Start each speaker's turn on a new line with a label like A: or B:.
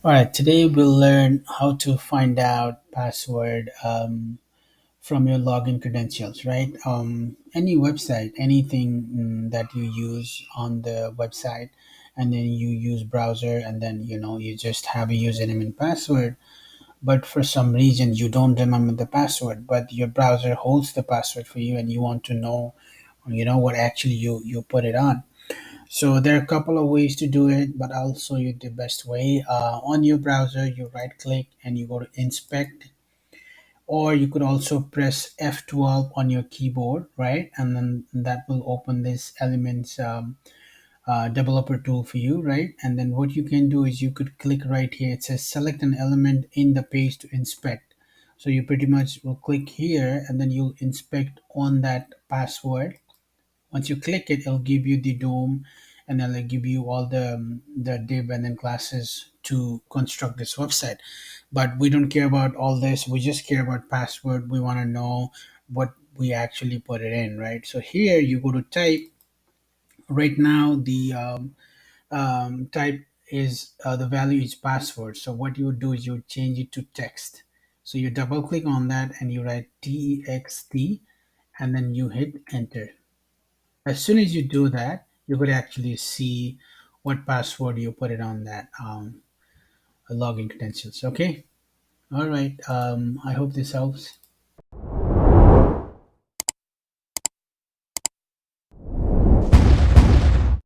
A: All right, today we'll learn how to find out password from your login credentials, right? Any website, anything that you use on the website, and then you use browser, and then you just have a username and password. But for some reason you don't remember the password, but your browser holds the password for you, and you want to know, what actually you put it on. So there are a couple of ways to do it, but I'll show you the best way. On your browser, you right click and you go to inspect, or you could also press F12 on your keyboard, right? And then that will open this Elements developer tool for you, right? And then what you can do is you could click right here. It says select an element in the page to inspect. So you pretty much will click here and then you'll inspect on that password. Once you click it, it'll give you the DOM, and then it'll give you all the div and then classes to construct this website. But we don't care about all this. We just care about password. We want to know what we actually put it in, right? So here you go to type. Right now, the type is the value is password. So what you would do is you would change it to text. So you double click on that and you write text, and then you hit enter. As soon as you do that, you could actually see what password you put it on that login credentials. Okay. All right. I hope this helps.